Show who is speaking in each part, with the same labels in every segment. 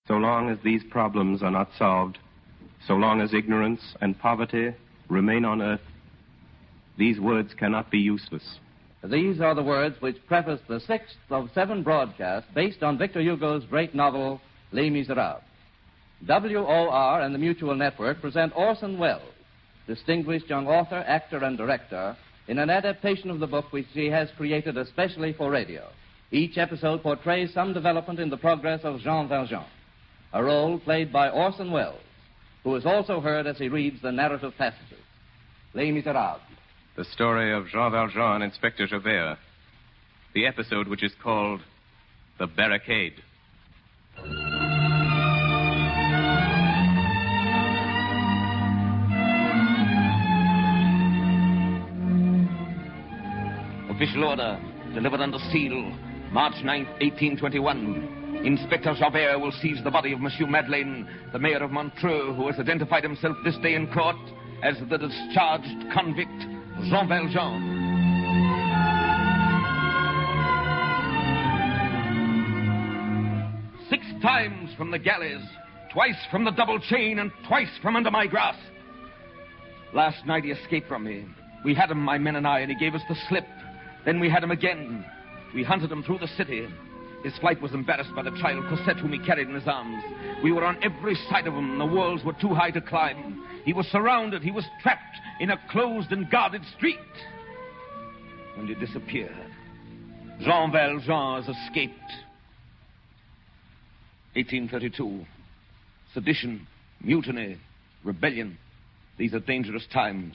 Speaker 1: So long as these problems are not solved, so long as ignorance and poverty remain on earth, these words cannot be useless.
Speaker 2: These are the words which preface the 6th of 7 broadcasts based on Victor Hugo's great novel, Les Miserables. WOR and the Mutual Network present Orson Welles, distinguished young author, actor, and director, in an adaptation of the book which he has created especially for radio. Each episode portrays some development in the progress of Jean Valjean, a role played by Orson Welles, who is also heard as he reads the narrative passages. Les Miserables.
Speaker 1: The story of Jean Valjean and Inspector Javert. The episode which is called The Barricade.
Speaker 3: Official order, delivered under seal, March 9th, 1821. Inspector Javert will seize the body of Monsieur Madeleine, the mayor of Montreux, who has identified himself this day in court as the discharged convict, Jean Valjean. Six times from the galleys, twice from the double chain, and twice from under my grasp. Last night he escaped from me. We had him, my men and I, and he gave us the slip. Then we had him again. We hunted him through the city. His flight was embarrassed by the child Cosette, whom he carried in his arms. We were on every side of him. The walls were too high to climb. He was surrounded. He was trapped in a closed and guarded street. When he disappeared, Jean Valjean has escaped. 1832. Sedition, mutiny, rebellion. These are dangerous times.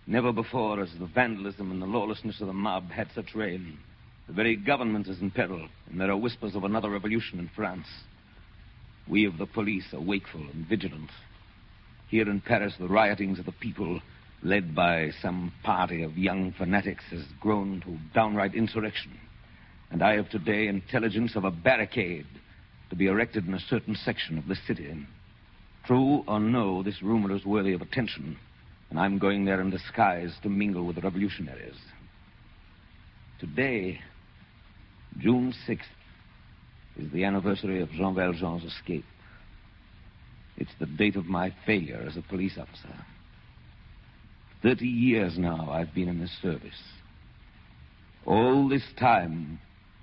Speaker 3: Never before has the vandalism and the lawlessness of the mob had such reign. The very government is in peril, and there are whispers of another revolution in France. We of the police are wakeful and vigilant. Here in Paris, the riotings of the people, led by some party of young fanatics, has grown to downright insurrection. And I have today intelligence of a barricade to be erected in a certain section of the city. True or no, this rumor is worthy of attention, and I'm going there in disguise to mingle with the revolutionaries. Today, June 6th, is the anniversary of Jean Valjean's escape. It's the date of my failure as a police officer. 30 years now I've been in this service. All this time,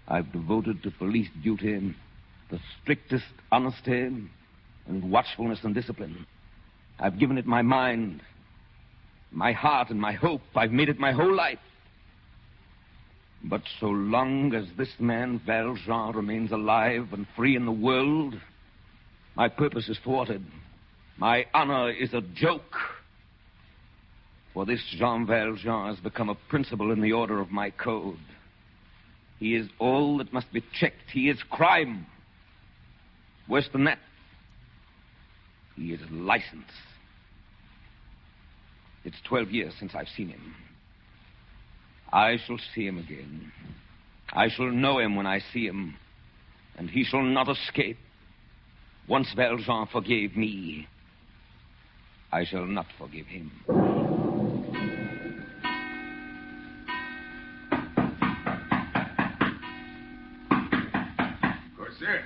Speaker 3: I've devoted to police duty the strictest honesty and watchfulness and discipline. I've given it my mind, my heart, and my hope. I've made it my whole life. But so long as this man, Valjean, remains alive and free in the world, my purpose is thwarted. My honor is a joke. For this Jean Valjean has become a principle in the order of my code. He is all that must be checked. He is crime. Worse than that, he is license. It's 12 years since I've seen him. I shall see him again. I shall know him when I see him, and he shall not escape. Once Valjean forgave me, I shall not forgive him.
Speaker 4: Cosette!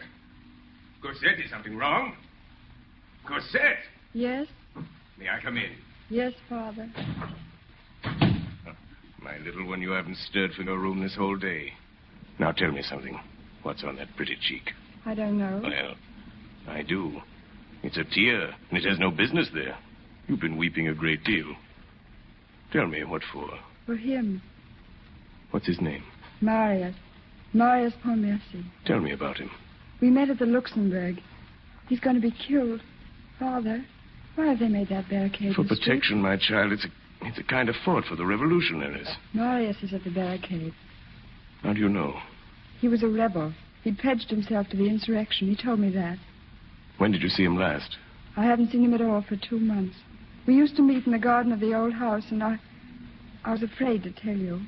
Speaker 4: Cosette, is something wrong? Cosette!
Speaker 5: Yes?
Speaker 4: May I come in?
Speaker 5: Yes, Father.
Speaker 4: My little one, you haven't stirred from your room this whole day. Now tell me something. What's on that pretty cheek?
Speaker 5: I don't know.
Speaker 4: Well, I do. It's a tear, and it has no business there. You've been weeping a great deal. Tell me, what for?
Speaker 5: For him.
Speaker 4: What's his name?
Speaker 5: Marius. Marius Pontmercy.
Speaker 4: Tell me about him.
Speaker 5: We met at the Luxembourg. He's going to be killed. Father, why have they made that barricade?
Speaker 4: For protection, my child. It's a kind of fort for the revolutionaries.
Speaker 5: Marius is at the barricade.
Speaker 4: How do you know?
Speaker 5: He was a rebel. He pledged himself to the insurrection. He told me that.
Speaker 4: When did you see him last?
Speaker 5: I haven't seen him at all for 2 months. We used to meet in the garden of the old house, and I was afraid to tell you.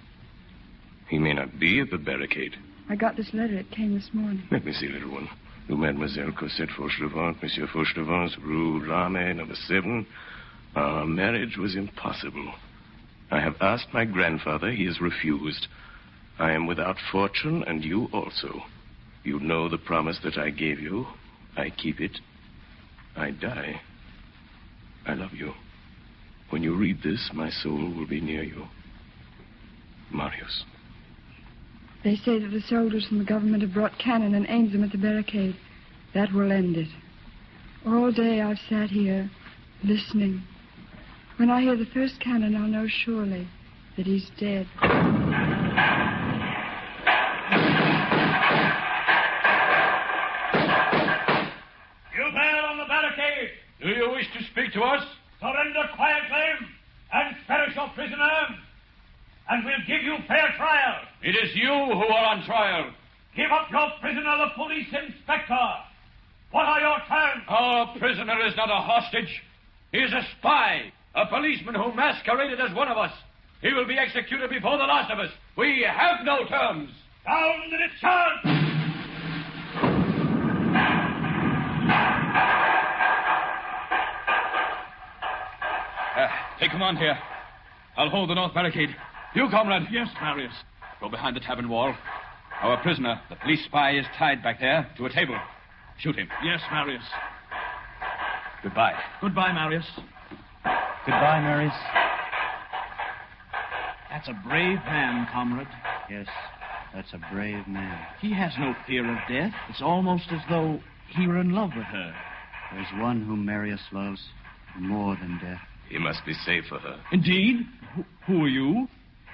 Speaker 4: He may not be at the barricade.
Speaker 5: I got this letter. It came this morning.
Speaker 4: Let me see, little one. To Mademoiselle Cosette Fauchelevent, Monsieur Fauchelevent's Rue Lame, number 7. Our marriage was impossible. I have asked my grandfather. He has refused. I am without fortune, and you also. You know the promise that I gave you. I keep it. I die. I love you. When you read this, my soul will be near you. Marius.
Speaker 5: They say that the soldiers from the government have brought cannon and aimed them at the barricade. That will end it. All day I've sat here, listening. When I hear the first cannon, I'll know surely that he's dead.
Speaker 6: You there on the barricade! Do you wish to speak to us? Surrender quietly and perish your prisoner, and we'll give you fair trial. It is you who are on trial. Give up your prisoner, the police inspector. What are your terms? Our prisoner is not a hostage. He is a spy, a policeman who masqueraded as one of us. He will be executed before the last of us. We have no terms. Down the discharge! Take command here. I'll hold the north barricade. You, comrade. Yes, Marius. Go behind the tavern wall. Our prisoner, the police spy, is tied back there to a table. Shoot him. Yes, Marius. Goodbye. Goodbye, Marius.
Speaker 7: Goodbye, Marius.
Speaker 6: That's a brave man, comrade.
Speaker 7: Yes, that's a brave man.
Speaker 6: He has no fear of death. It's almost as though he were in love with her.
Speaker 7: There's one whom Marius loves more than death.
Speaker 4: He must be safe for her.
Speaker 6: Indeed? Who are you?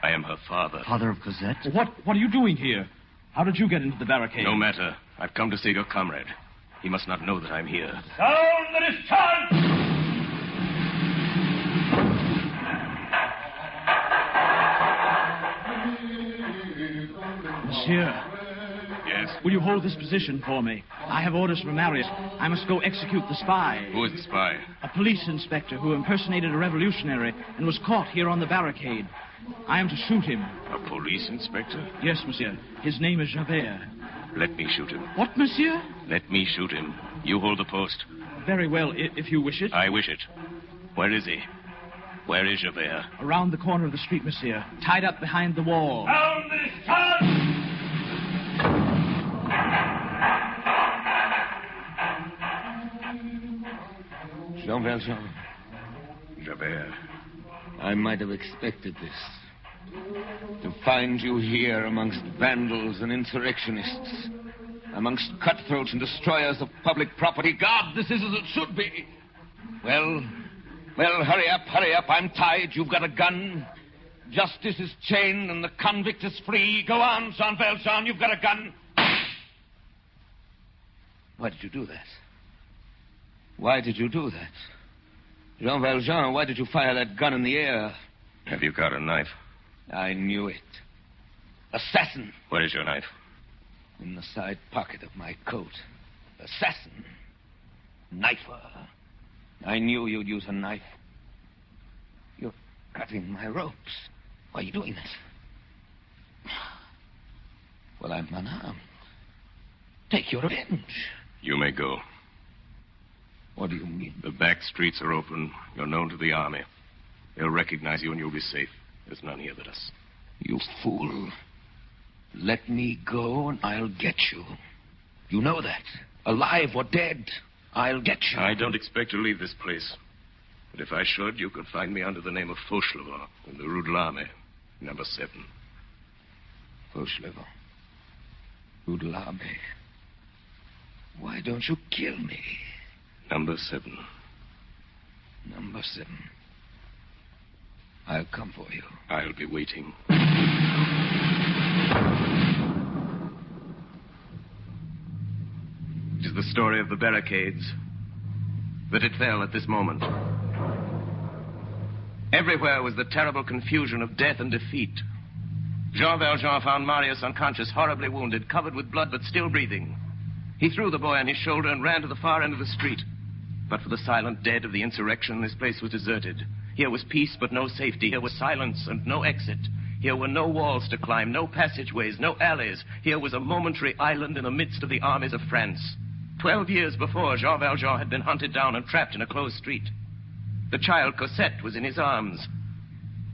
Speaker 4: I am her father.
Speaker 7: Father of Cosette?
Speaker 6: What are you doing here? How did you get into the barricade?
Speaker 4: No matter. I've come to save your comrade. He must not know that I'm here.
Speaker 6: Sound the discharge! Monsieur.
Speaker 4: Yes?
Speaker 6: Will you hold this position for me? I have orders from Marius. I must go execute the spy.
Speaker 4: Who is the spy?
Speaker 6: A police inspector who impersonated a revolutionary and was caught here on the barricade. I am to shoot him.
Speaker 4: A police inspector?
Speaker 6: Yes, monsieur. His name is Javert.
Speaker 4: Let me shoot him.
Speaker 6: What, monsieur?
Speaker 4: Let me shoot him. You hold the post.
Speaker 6: Very well, if you wish it.
Speaker 4: I wish it. Where is he? Where is Javert?
Speaker 6: Around the corner of the street, monsieur. Tied up behind the wall. Down the discharge!
Speaker 3: Jean Valjean.
Speaker 4: Javert.
Speaker 3: I might have expected this. To find you here amongst vandals and insurrectionists. Amongst cutthroats and destroyers of public property. God, this is as it should be. Well, hurry up. I'm tied. You've got a gun. Justice is chained and the convict is free. Go on, Jean Valjean, you've got a gun. Why did you do that? Why did you do that? Jean Valjean, why did you fire that gun in the air?
Speaker 4: Have you got a knife?
Speaker 3: I knew it. Assassin.
Speaker 4: Where is your knife?
Speaker 3: In the side pocket of my coat. Assassin. Knifer. I knew you'd use a knife. You're cutting my ropes. Why are you doing this? Well, I'm unarmed. Take your revenge.
Speaker 4: You may go.
Speaker 3: What do you mean?
Speaker 4: The back streets are open. You're known to the army. They'll recognize you and you'll be safe. There's none here but us.
Speaker 3: You fool. Let me go and I'll get you. You know that. Alive or dead, I'll get you.
Speaker 4: I don't expect to leave this place. But if I should, you could find me under the name of Fauchelevent in the Rue de l'Armée, number 7.
Speaker 3: Fauchelevent. Rue de l'Armée. Why don't you kill me?
Speaker 4: Number 7.
Speaker 3: Number 7. I'll come for you.
Speaker 4: I'll be waiting. It is the story of the barricades, that it fell at this moment. Everywhere was the terrible confusion of death and defeat. Jean Valjean found Marius unconscious, horribly wounded, covered with blood, but still breathing. He threw the boy on his shoulder and ran to the far end of the street. But for the silent dead of the insurrection, this place was deserted. Here was peace, but no safety. Here was silence and no exit. Here were no walls to climb, no passageways, no alleys. Here was a momentary island in the midst of the armies of France. 12 years before, Jean Valjean had been hunted down and trapped in a closed street. The child Cosette was in his arms.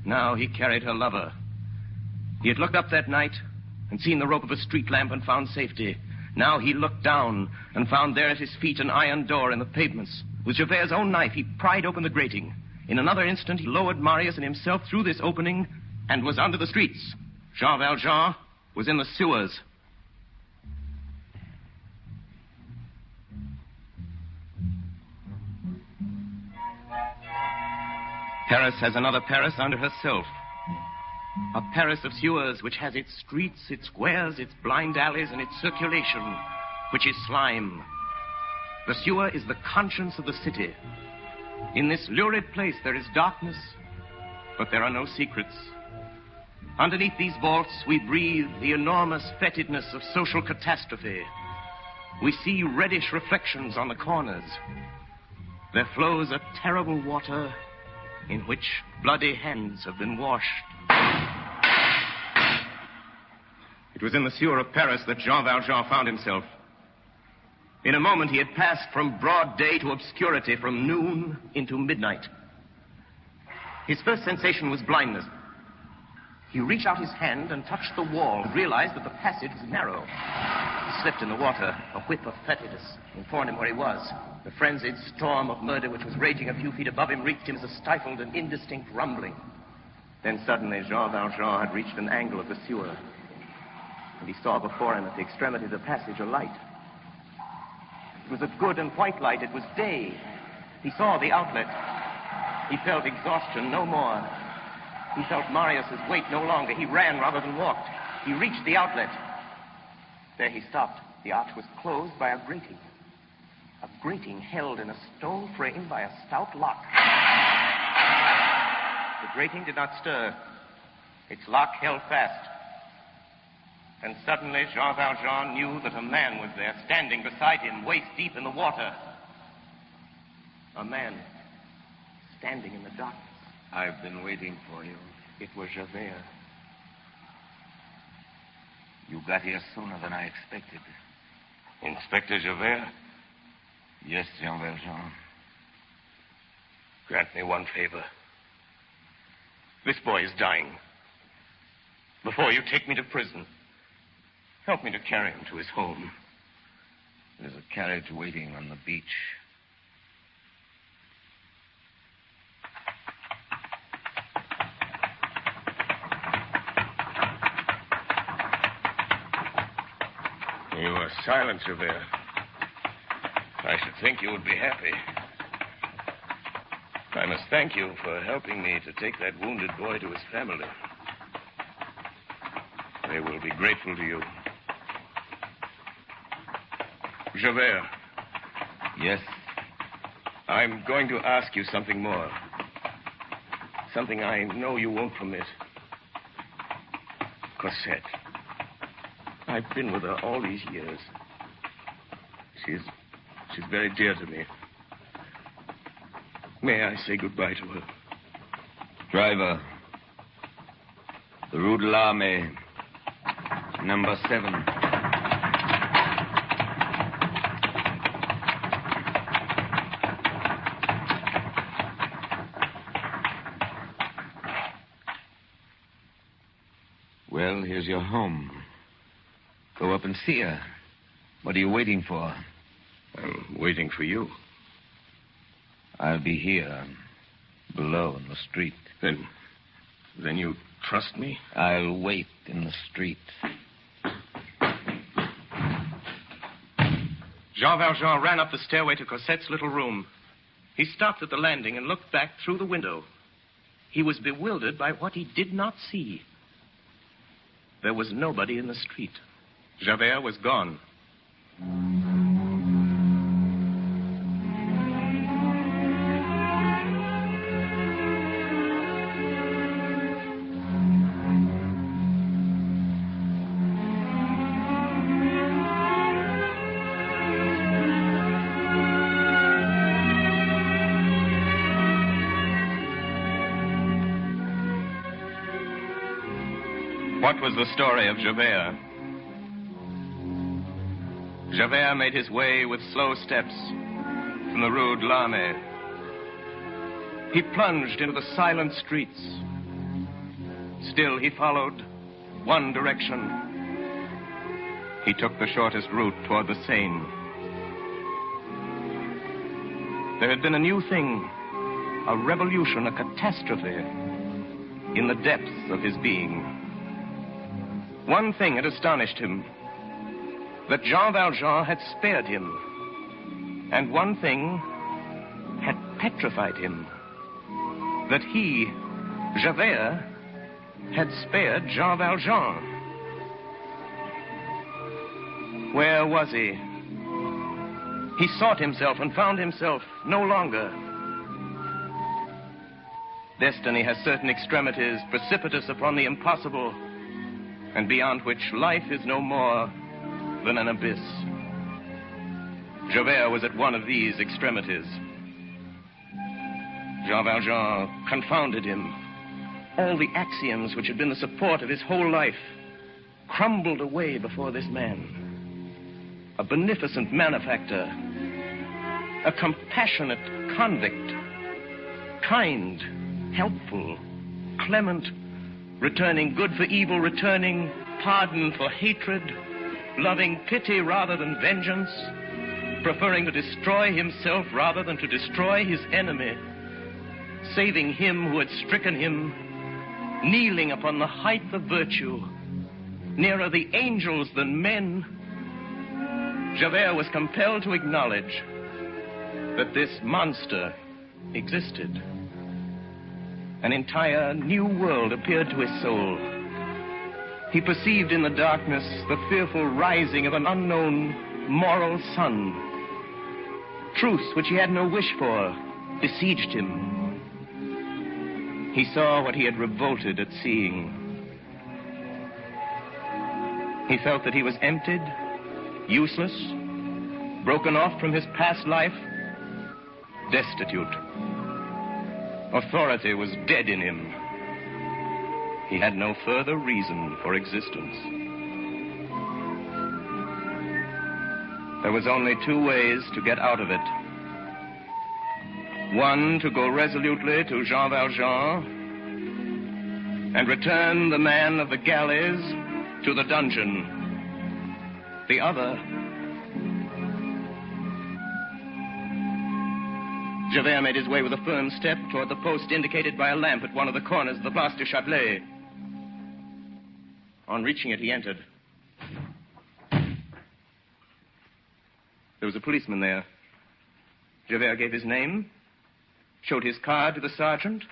Speaker 4: Now he carried her lover. He had looked up that night and seen the rope of a street lamp and found safety.
Speaker 1: Now he looked down and found there at his feet an iron door in the pavements. With Javert's own knife, he pried open the grating. In another instant, he lowered Marius and himself through this opening and was under the streets. Jean Valjean was in the sewers. Paris has another Paris under herself. A Paris of sewers which has its streets, its squares, its blind alleys, and its circulation, which is slime. The sewer is the conscience of the city. In this lurid place there is darkness, but there are no secrets. Underneath these vaults we breathe the enormous fetidness of social catastrophe. We see reddish reflections on the corners. There flows a terrible water in which bloody hands have been washed. It was in the sewer of Paris that Jean Valjean found himself. In a moment, he had passed from broad day to obscurity, from noon into midnight. His first sensation was blindness. He reached out his hand and touched the wall and realized that the passage was narrow. He slipped in the water. A whip of fetidness informed him where he was. The frenzied storm of murder which was raging a few feet above him reached him as a stifled and indistinct rumbling. Then suddenly, Jean Valjean had reached an angle of the sewer, and he saw before him at the extremity of the passage a light. It was a good and white light. It was day. He saw the outlet. He felt exhaustion no more. He felt Marius's weight no longer. He ran rather than walked. He reached the outlet. There he stopped. The arch was closed by a grating. A grating held in a stone frame by a stout lock. The grating did not stir. Its lock held fast. And suddenly Jean Valjean knew that a man was there, standing beside him, waist deep in the water. A man standing in the darkness.
Speaker 3: I've been waiting for you.
Speaker 1: It was Javert.
Speaker 3: You got here sooner than I expected.
Speaker 4: Inspector Javert?
Speaker 3: Yes, Jean Valjean.
Speaker 4: Grant me one favor.
Speaker 1: This boy is dying. Before you take me to prison, help me to carry him to his home.
Speaker 3: There's a carriage waiting on the beach.
Speaker 4: You are silent, Javert. I should think you would be happy. I must thank you for helping me to take that wounded boy to his family. They will be grateful to you. Javert.
Speaker 3: Yes?
Speaker 1: I'm going to ask you something more. Something I know you won't permit. Cosette. I've been with her all these years. She's very dear to me. May I say goodbye to her?
Speaker 3: Driver. The Rue de l'Armée. Number 7. Well, here's your home. Go up and see her. What are you waiting for?
Speaker 4: I'm waiting for you.
Speaker 3: I'll be here, below in the street.
Speaker 4: Then you trust me?
Speaker 3: I'll wait in the street.
Speaker 1: Jean Valjean ran up the stairway to Cosette's little room. He stopped at the landing and looked back through the window. He was bewildered by what he did not see. There was nobody in the street. Javert was gone. What was the story of Javert? Javert made his way with slow steps from the Rue de l'Armée. He plunged into the silent streets. Still, he followed one direction. he took the shortest route toward the Seine. There had been a new thing, a revolution, a catastrophe in the depths of his being. One thing had astonished him, that Jean Valjean had spared him. And one thing had petrified him, that he, Javert, had spared Jean Valjean. Where was he? He sought himself and found himself no longer. Destiny has certain extremities precipitous upon the impossible, and beyond which life is no more than an abyss. Javert was at one of these extremities. Jean Valjean confounded him. All the axioms which had been the support of his whole life crumbled away before this man. A beneficent malefactor, a compassionate convict, kind, helpful, clement, returning good for evil, returning pardon for hatred, loving pity rather than vengeance, preferring to destroy himself rather than to destroy his enemy, saving him who had stricken him, kneeling upon the height of virtue, nearer the angels than men. Javert was compelled to acknowledge that this monster existed. An entire new world appeared to his soul. He perceived in the darkness the fearful rising of an unknown moral sun. Truths which he had no wish for besieged him. He saw what he had revolted at seeing. He felt that he was emptied, useless, broken off from his past life, destitute. Authority was dead in him. He had no further reason for existence. There was only two ways to get out of it. One, to go resolutely to Jean Valjean and return the man of the galleys to the dungeon. The other, Javert made his way with a firm step toward the post indicated by a lamp at one of the corners of the Place du Châtelet. On reaching it, he entered. There was a policeman there. Javert gave his name, showed his card to the sergeant,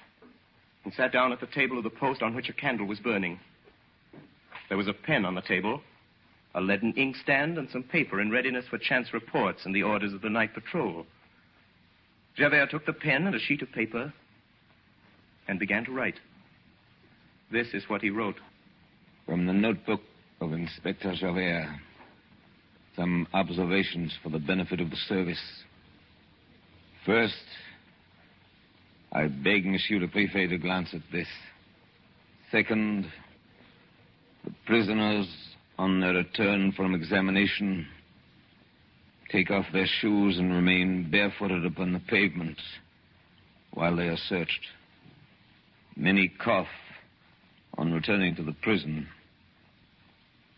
Speaker 1: and sat down at the table of the post on which a candle was burning. There was a pen on the table, a leaden inkstand, and some paper in readiness for chance reports and the orders of the night patrol. Javert took the pen and a sheet of paper and began to write. This is what he wrote.
Speaker 3: From the notebook of Inspector Javert, some observations for the benefit of the service. First, I beg Monsieur le Préfet to glance at this. Second, the prisoners, on their return from examination, take off their shoes and remain barefooted upon the pavement while they are searched. Many cough on returning to the prison.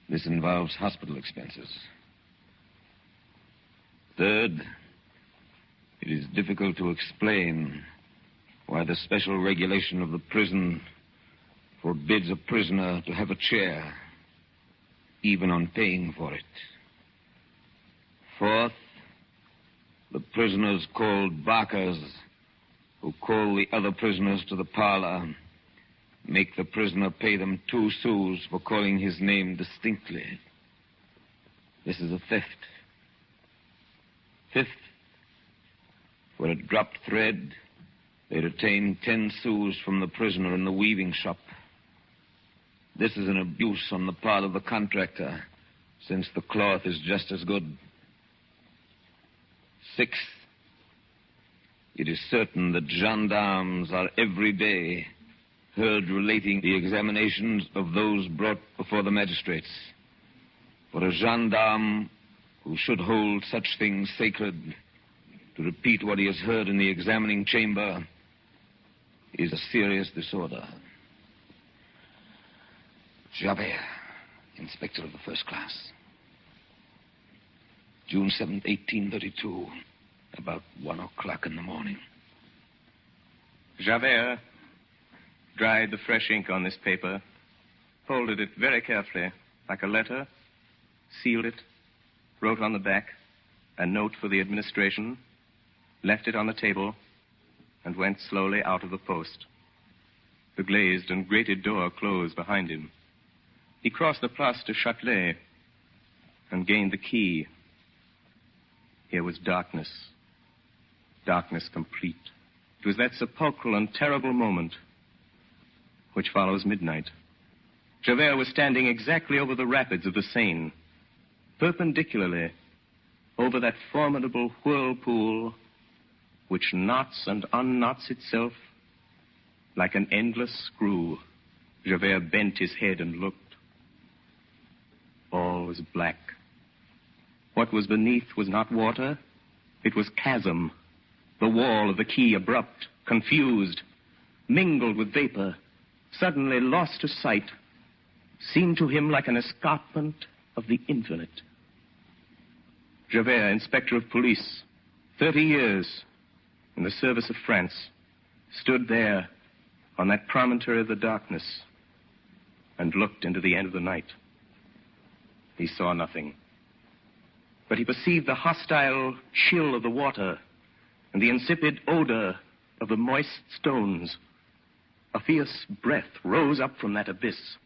Speaker 3: This involves hospital expenses. Third, it is difficult to explain why the special regulation of the prison forbids a prisoner to have a chair, even on paying for it. Fourth, the prisoners called barkers, who call the other prisoners to the parlor, make the prisoner pay them 2 sous for calling his name distinctly. This is a theft. Fifth, for a dropped thread, they retain 10 sous from the prisoner in the weaving shop. This is an abuse on the part of the contractor, since the cloth is just as good. Sixth, it is certain that gendarmes are every day heard relating the examinations of those brought before the magistrates. For a gendarme who should hold such things sacred, to repeat what he has heard in the examining chamber is a serious disorder. Javert, inspector of the first class. June 7th, 1832, about 1 o'clock in the morning.
Speaker 1: Javert dried the fresh ink on this paper, folded it very carefully, like a letter, sealed it, wrote on the back a note for the administration, left it on the table, and went slowly out of the post. The glazed and grated door closed behind him. He crossed the Place du Châtelet and gained the quay. Here was darkness. Darkness complete. It was that sepulchral and terrible moment which follows midnight. Javert was standing exactly over the rapids of the Seine, perpendicularly over that formidable whirlpool which knots and unknots itself like an endless screw. Javert bent his head and looked. All was black. What was beneath was not water. It was chasm. The wall of the quay, abrupt, confused, mingled with vapor, suddenly lost to sight, seemed to him like an escarpment of the infinite. Javert, inspector of police, 30 years in the service of France, stood there on that promontory of the darkness and looked into the end of the night. He saw nothing, but he perceived the hostile chill of the water and the insipid odor of the moist stones. A fierce breath rose up from that abyss.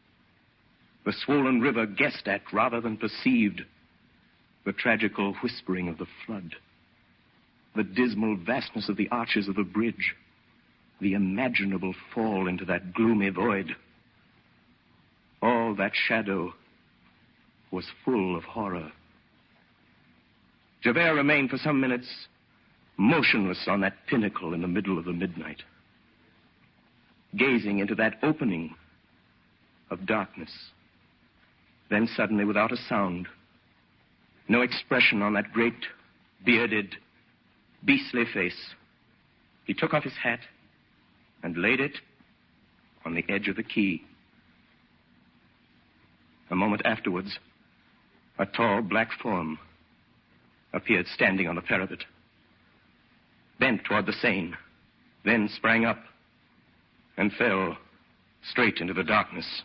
Speaker 1: The swollen river guessed at rather than perceived the tragical whispering of the flood, the dismal vastness of the arches of the bridge, the imaginable fall into that gloomy void. All that shadow was full of horror. Javert remained for some minutes motionless on that pinnacle in the middle of the midnight, gazing into that opening of darkness. Then suddenly, without a sound, no expression on that great, bearded, beastly face, he took off his hat and laid it on the edge of the quay. A moment afterwards, a tall black form appeared standing on the parapet, bent toward the Seine, then sprang up and fell straight into the darkness.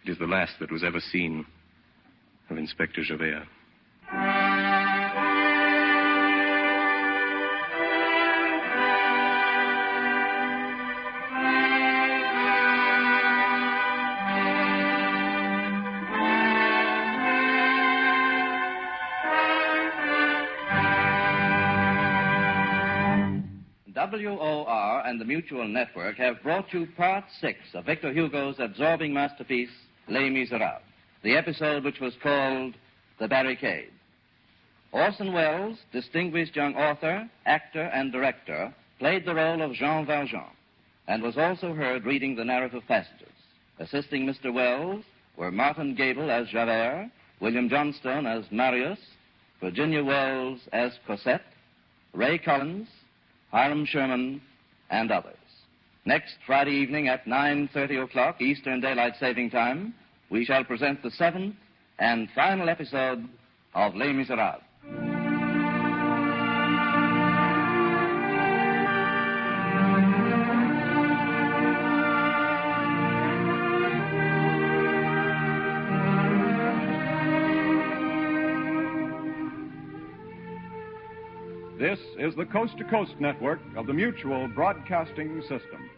Speaker 1: It is the last that was ever seen of Inspector Javert.
Speaker 2: WOR and the Mutual Network have brought you Part 6 of Victor Hugo's absorbing masterpiece, Les Miserables, the episode which was called The Barricade. Orson Welles, distinguished young author, actor, and director, played the role of Jean Valjean and was also heard reading the narrative passages. Assisting Mr. Welles were Martin Gable as Javert, William Johnstone as Marius, Virginia Wells as Cosette, Ray Collins, Hiram Sherman, and others. Next Friday evening at 9:30 o'clock Eastern Daylight Saving Time, we shall present the 7th and final episode of Les Miserables.
Speaker 8: This is the Coast to Coast Network of the Mutual Broadcasting System.